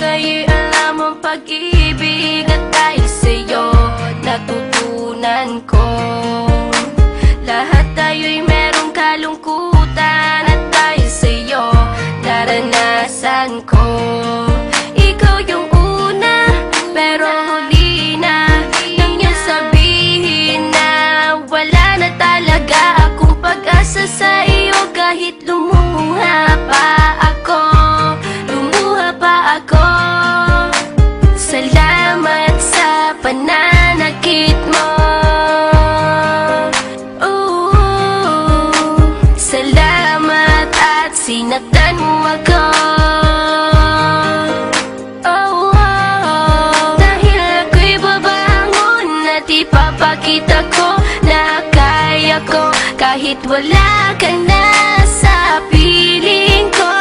ika'y alam ang pag-ibig, at dahil sa'yo natutunan ko. Lahat tayo'y merong kalungkutan, at dahil sa'yo naranasan ko. Ikaw yung una, pero huli na nang iyong sabihin na wala na talaga akong pag-asa sa iyo. Kahit lumuha pa ako, salamat sa pananakit mo. Salamat at sinaktan mo ako. Dahil ako'y babangon at ipapakita ko na kaya ko kahit wala ka na sa piling ko.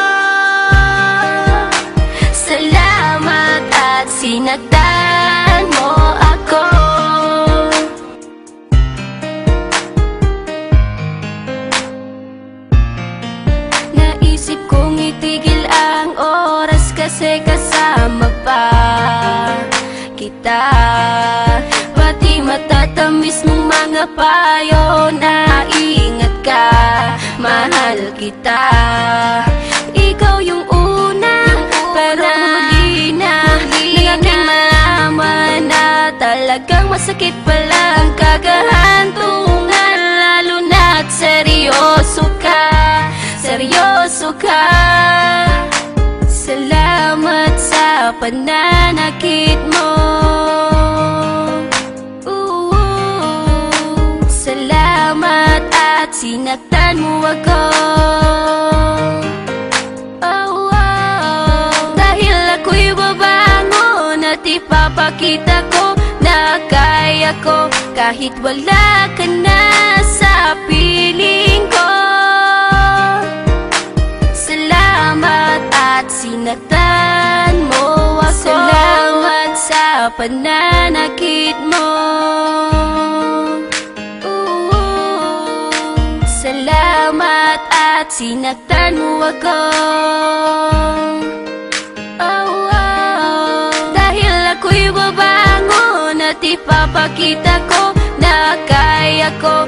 Salamat at sinaktan mo ako. Naisip kong itigil ang oras kasi kasama pa kita. Pati matatamis mong mga payo na ingat ka, mahal kita. Ikaw yung una, pero huli na nang aking malaman na talagang masakit pala ang kagahantungan. Lalo na't seryoso ka, seryoso ka. Salamat sa pananakit mo. Salamat at sinaktan mo ako. Dahil ako'y babangon at ipapakita ko na kaya ko kahit wala ka na sa piling ko. Salamat at sinaktan mo ako. Salamat sa pananakit mo. Salamat at sinaktan mo ako. Dahil ako'y babangon at ipapakita ko na kaya ko